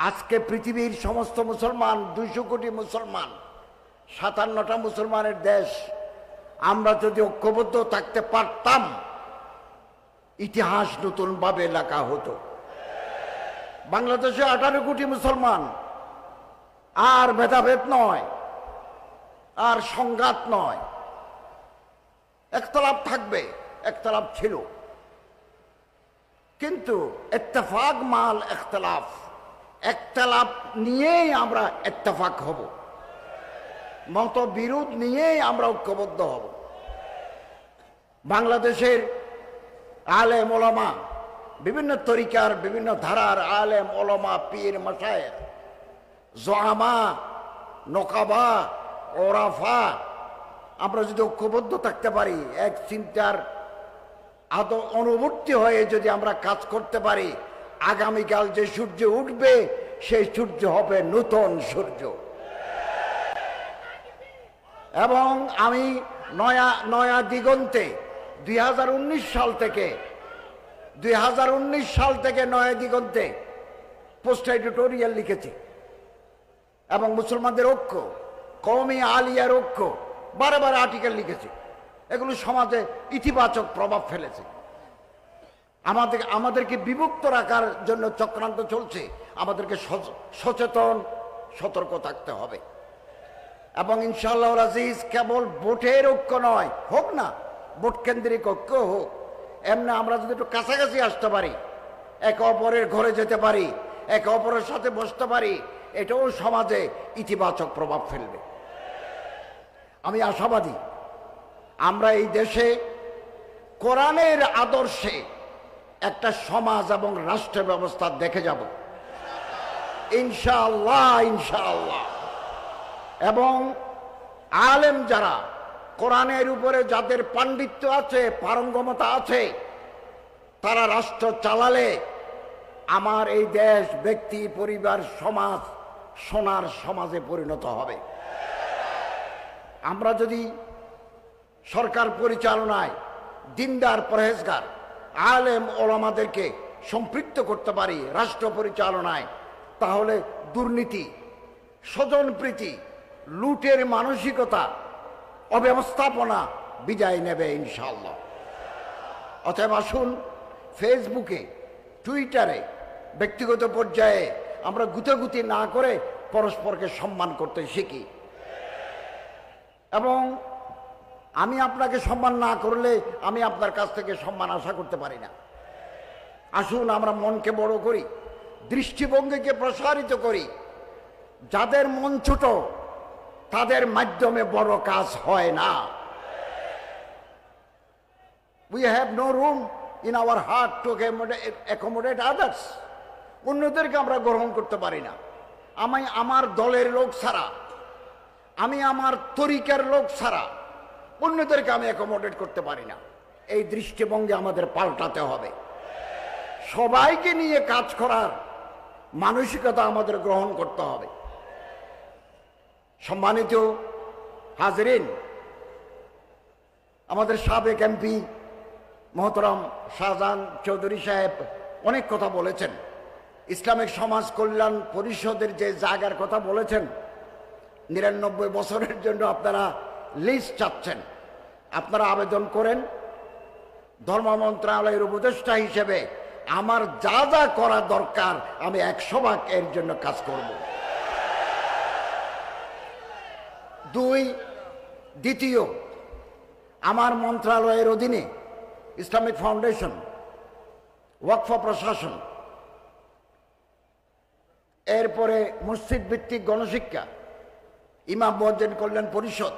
আজকে পৃথিবীর সমস্ত মুসলমান 200 কোটি মুসলমান, 57টা মুসলমানের দেশ, আমরা যদি ঐক্যবদ্ধ থাকতে পারতাম ইতিহাস নতুনভাবে লেখা হতো। বাংলাদেশে 18 কোটি মুসলমান, আর ভেদাভেদ নয়, আর সংঘাত নয়, একতলাপ থাকবে, একতলাপ ছিল, কিন্তু ইত্তেফাক মাল ইখতিলাফ, একতলাপ নিয়েই আমরা ইত্তেফাক হব, মতবিরোধ নিয়েই আমরা ঐক্যবদ্ধ হব। বাংলাদেশের আলেম ওলামা, বিভিন্ন তরিকার বিভিন্ন ধারার আলেম ওলামা, পীর মাশায়েখ, জোয়ামা, নকাবা, ওরাফা, আমরা যদি ঐক্যবদ্ধ থাকতে পারি, এক চিন্তার অনুবর্তী হয়ে যদি আমরা কাজ করতে পারি, আগামীকাল যে সূর্য উঠবে সেই সূর্য হবে নতুন সূর্য। এবং আমি নয়া দিগন্তে 2019 সাল থেকে নয়া দিগন্তে পোস্ট এডিটোরিয়াল লিখেছি, এবং মুসলমানদের ঐক্য, কওমি আলিয়ার ঐক্য, বারে বারে আর্টিকেল লিখেছি। এগুলো সমাজে ইতিবাচক প্রভাব ফেলেছে। আমাদেরকে বিভক্ত রাখার জন্য চক্রান্ত চলছে, আমাদেরকে সচেতন সতর্ক থাকতে হবে। এবং ইনশাআল্লাহ আজিজ, কেবল ভোটের ঐক্য নয়, হোক না ভোট কেন্দ্রিক ঐক্য হোক, এমনি আমরা যদি একটু কাছাকাছি আসতে পারি, একে অপরের ঘরে যেতে পারি, একে অপরের সাথে বসতে পারি, এটাও সমাজে ইতিবাচক প্রভাব ফেলবে। আমি আশাবাদী আমরা এই দেশে কোরআনের আদর্শে একটা সমাজ এবং রাষ্ট্র ব্যবস্থা দেখে যাব ইনশাআল্লাহ, ইনশাআল্লাহ। এবং আলেম যারা, কোরআনের উপরে যাদের পাণ্ডিত্য আছে, পারঙ্গমতা আছে, তারা রাষ্ট্র চালালে আমার এই দেশ, ব্যক্তি, পরিবার, সমাজ সোনার সমাজে পরিণত হবে। আমরা যদি সরকার পরিচালনায় দিনদার, পরহেজগার আলেম ওলামাদেরকে সম্পৃক্ত করতে পারি রাষ্ট্র পরিচালনায়, তাহলে দুর্নীতি, স্বজনপ্রীতি, লুটের মানসিকতা, অব্যবস্থাপনা বিদায় নেবে ইনশাআল্লাহ। অতএব আসুন ফেসবুকে, টুইটারে, ব্যক্তিগত পর্যায়ে আমরা গুতাগুতি না করে পরস্পরকে সম্মান করতে শিখি। এবং আমি আপনাকে সম্মান না করলে আমি আপনার কাছ থেকে সম্মান আশা করতে পারি না। আসুন আমরা মনকে বড় করি, দৃষ্টিভঙ্গিকে প্রসারিত করি। যাদের মন ছোট তাদের মাধ্যমে বড় কাজ হয় না। We have no room in our heart to accommodate others. অন্যদেরকে আমরা গ্রহণ করতে পারি না। আমি আমার দলের লোক ছাড়া, আমি আমার তরিকার লোক ছাড়া অন্যদেরকে আমি অ্যাকোমোডেট করতে পারি না। এই দৃষ্টিভঙ্গি আমাদের পাল্টাতে হবে। সবাইকে নিয়ে কাজ করার মানসিকতা আমাদের গ্রহণ করতে হবে। সম্মানিত হাজরিন, আমাদের সাবেক এমপি মহতরম শাহজাহান চৌধুরী সাহেব অনেক কথা বলেছেন। ইসলামিক সমাজ কল্যাণ পরিষদের যে জায়গার কথা বলেছেন, 99 বছরের জন্য আপনারা লিস্ট চাচ্ছেন, আপনারা আবেদন করেন। ধর্ম মন্ত্রণালয়ের উপদেষ্টা হিসেবে আমার যা যা করা দরকার আমি 100 এর জন্য কাজ করব। দ্বিতীয়, আমার মন্ত্রণালয়ের অধীনে ইসলামিক ফাউন্ডেশন, ওয়াকফ প্রশাসন, এরপরে মসজিদ ভিত্তিক গণশিক্ষা, ইমাম মুয়াজ্জিন কল্যাণ পরিষদ,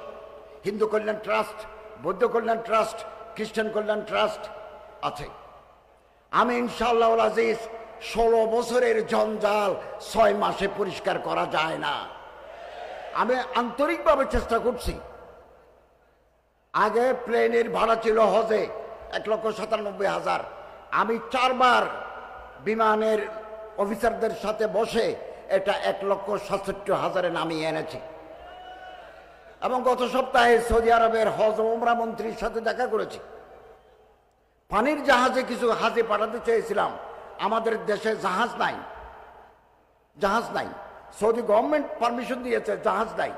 হিন্দু কল্যাণ ট্রাস্ট, বৌদ্ধ কল্যাণ ট্রাস্ট, খ্রিস্টান কল্যাণ ট্রাস্ট আছে। আমি ইনশাআল্লাহ আজিজ 16 বছরের জঞ্জাল 6 মাসে পরিষ্কার করা যায় না। আমি আন্তরিকভাবে চেষ্টা করছি। আগে প্লেনের ভাড়া ছিল হজে 1,97,000। আমি 4 বার বিমানের অফিসারদের সাথে বসে এটা 1,67,000 নামিয়ে এনেছি। এবং গত সপ্তাহে সৌদি আরবের হজ ও উমরা মন্ত্রীর সাথে দেখা করেছি। পানির জাহাজে কিছু হাজি পাঠাতে চেয়েছিলাম, আমাদের দেশে জাহাজ নাই। জাহাজ নাই। সৌদি গভর্নমেন্ট পারমিশন দিয়েছে, জাহাজ নাই।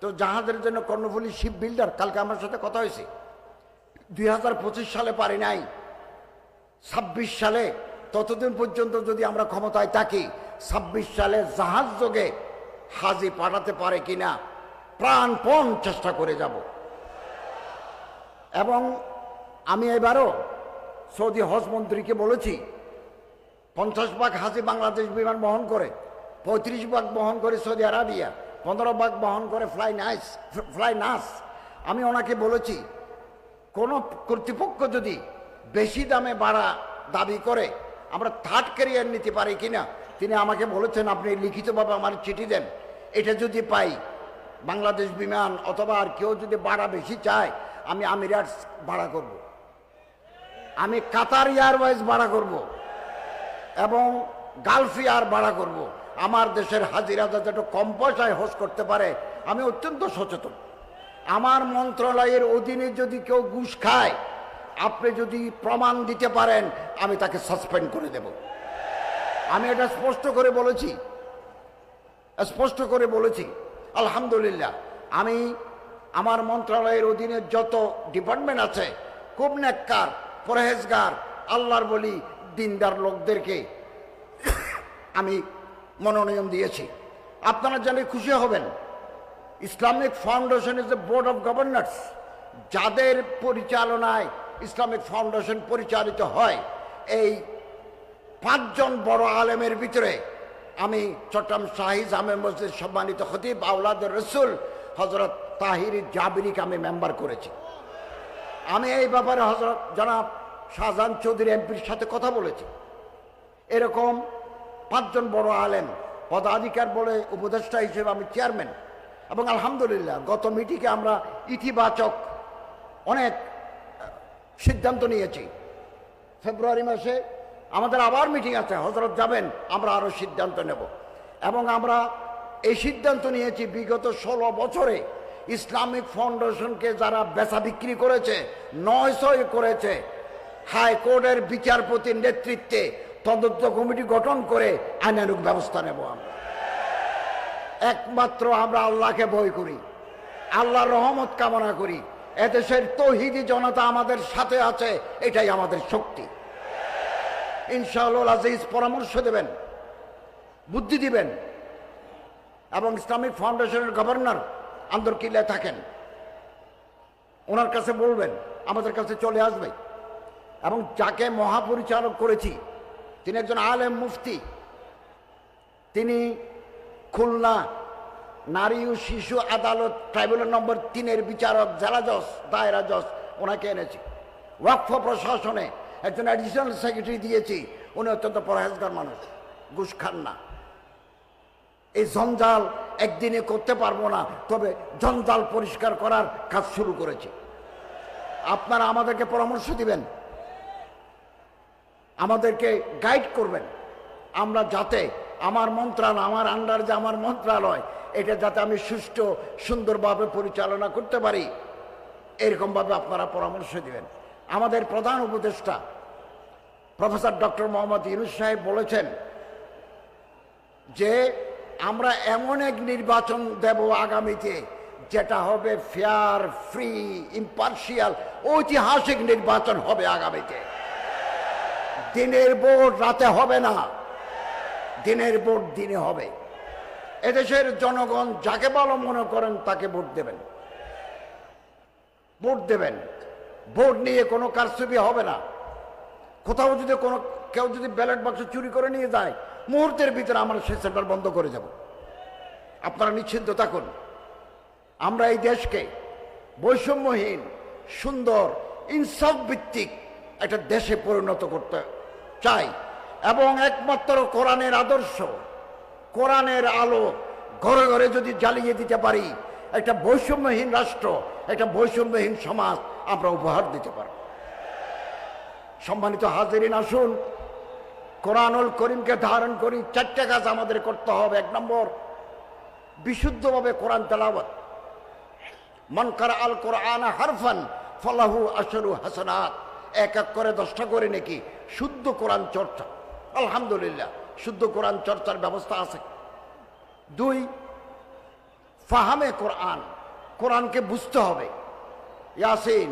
তো জাহাজের জন্য কর্ণফুলী শিপ বিল্ডার, কালকে আমার সাথে কথা হয়েছে, 2025 সালে পারি নাই, 26 সালে, ততদিন পর্যন্ত যদি আমরা ক্ষমতায় থাকি, 26 সালে জাহাজ যোগে হাজি পাঠাতে পারে কিনা প্রাণপণ চেষ্টা করে যাব। এবং আমি এবারও সৌদি হজ মন্ত্রীকে বলেছি, 50 ভাগ হাজি বাংলাদেশ বিমান বহন করে, 35 ভাগ বহন করে সৌদি আরবিয়া, 15 ভাগ বহন করে ফ্লাই নাস। আমি ওনাকে বলেছি, কোনো কর্তৃপক্ষ যদি বেশি দামে ভাড়া দাবি করে আমরা থার্ড ক্যারিয়ার নিতে পারি কিনা। তিনি আমাকে বলেছেন, আপনি লিখিতভাবে আমার চিঠি দেন, এটা যদি পাই বাংলাদেশ বিমান অথবা আর কেউ যদি ভাড়া বেশি চায়, আমি আমিরাটস ভাড়া করব, আমি কাতার এয়ারওয়েজ ভাড়া করব এবং গালফ এয়ার ভাড়া করব। আমার দেশের হাজিরা যাতে একটু কম পয়সায় হজ করতে পারে, আমি অত্যন্ত সচেতন। আমার মন্ত্রণালয়ের অধীনে যদি কেউ ঘুষ খায়, আপনি যদি প্রমাণ দিতে পারেন, আমি তাকে সাসপেন্ড করে দেব। আমি এটা স্পষ্ট করে বলেছি। আলহামদুলিল্লাহ, আমি আমার মন্ত্রণালয়ের অধীনে যত ডিপার্টমেন্ট আছে, খুব নেককার, পরহেজগার, আল্লাহর বলি, দিনদার লোকদেরকে আমি মনোনয়ন দিয়েছি। আপনারা জানলে খুশি হবেন, Islamic foundation is the board of governors. যাদের পরিচালনায় ইসলামিক ফাউন্ডেশন পরিচালিত হয়, এই 5 জন বড় আলেমের ভিতরে আমি চট্টগ্রাম শাহী জামে মসজিদ সম্মানিত খতিব আওলাদের রসুল হজরত তাহির জাবিরিকে আমি মেম্বার করেছি। আমি এই ব্যাপারে হজরত জনাব শাহজাহান চৌধুরী এমপির সাথে কথা বলেছি। এরকম 5 জন বড় আলেম পদাধিকার বলে উপদেষ্টা হিসেবে আমি চেয়ারম্যান। এবং আলহামদুলিল্লাহ গত মিটিংয়ে আমরা ইতিবাচক অনেক সিদ্ধান্ত নিয়েছি। ফেব্রুয়ারি মাসে আমাদের আবার মিটিং আছে, হজরত যাবেন, আমরা আরও সিদ্ধান্ত নেব। এবং আমরা এই সিদ্ধান্ত নিয়েছি, বিগত 16 বছরে ইসলামিক ফাউন্ডেশনকে যারা বেচা বিক্রি করেছে, 900 করেছে, হাইকোর্টের বিচারপতির নেতৃত্বে তদন্ত কমিটি গঠন করে আইনানুগ ব্যবস্থা নেব। আমরা একমাত্র আমরা আল্লাহকে ভয় করি, আল্লাহর রহমত কামনা করি। এদেশের তৌহিদি জনতা আমাদের সাথে আছে, এটাই আমাদের শক্তি। ইনশাআল্লাহ আজিজ পরামর্শ দেবেন, বুদ্ধি দিবেন। এবং ইসলামিক ফাউন্ডেশনের গভর্নর আন্দরকিল্লায় থাকেন, ওনার কাছে বলবেন, আমাদের কাছে চলে আসবে। এবং যাকে মহাপরিচালক করেছি, তিনি একজন আলেম মুফতি, তিনি খুলনা নারী ও শিশু আদালত ট্রাইব্যুনাল নম্বর 3-এর বিচারক, জেলা জজ, দায়রা জজ, ওনাকে এনেছি। ওয়াকফ প্রশাসনে একজন অ্যাডিশনাল সেক্রেটারি দিয়েছি, উনি অত্যন্ত পরহেজগার মানুষ, ঘুষ খান না। এই জঞ্জাল একদিনে করতে পারবো না, তবে জঞ্জাল পরিষ্কার করার কাজ শুরু করেছি। আপনারা আমাদেরকে পরামর্শ দিবেন, আমাদেরকে গাইড করবেন, আমরা যাতে আমার মন্ত্রণালয়, আমার আন্ডার যে আমার মন্ত্রণালয়, এটা যাতে আমি সুষ্ঠু সুন্দরভাবে পরিচালনা করতে পারি, এরকমভাবে আপনারা পরামর্শ দিবেন। আমাদের প্রধান উপদেষ্টা প্রফেসর ডক্টর মোহাম্মদ ইউনূস সাহেব বলেছেন যে আমরা এমন এক নির্বাচন দেব আগামীতে, যেটা হবে ফেয়ার, ফ্রি, ইম্পার্শিয়াল, ঐতিহাসিক নির্বাচন হবে আগামীতে। দিনের ভোট রাতে হবে না, দিনের ভোট দিনে হবে। এদেশের জনগণ যাকে ভালো মনে করেন তাকে ভোট দেবেন, ভোট নিয়ে কোনো কারচুপি হবে না। কোথাও যদি কেউ যদি ব্যালট বাক্স চুরি করে নিয়ে যায়, মুহূর্তের ভিতরে আমরা সেই সেন্টার বন্ধ করে যাব। আপনারা নিশ্চিন্ত থাকুন, আমরা এই দেশকে বৈষম্যহীন, সুন্দর, ইনসাফ ভিত্তিক একটা দেশে পরিণত করতে চাই। এবং একমাত্র কোরআনের আদর্শ, কোরআনের আলো ঘরে ঘরে যদি জ্বালিয়ে দিতে পারি, একটা বৈষম্যহীন রাষ্ট্র, একটা বৈষম্যহীন সমাজ আমরা উপহার দিতে পারব। সম্মানিত হাজিরিন, আসুন কোরআনুল করিমকে ধারণ করি। 4টে কাজ আমাদের করতে হবে। 1 নম্বর, বিশুদ্ধভাবে কোরআন তেলাওয়াত। মান কারা আল কোরআন হারফান ফালাহু আশরু হাসানাত। এক এক করে 10টা করে নাকি শুদ্ধ কোরআন চর্চা। আলহামদুলিল্লাহ শুদ্ধ কোরআন চর্চার ব্যবস্থা আছে। 2, ফাহামে কোরআন, কোরআনকে বুঝতে হবে। ইয়াসিন,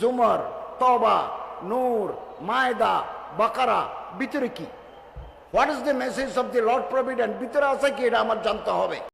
জুমর, তওবা, নূর, মায়দা, বাকারা ভিতরে কি, what is the message of the Lord provident ভিতরে আছে কি, এটা আমার জানতে হবে।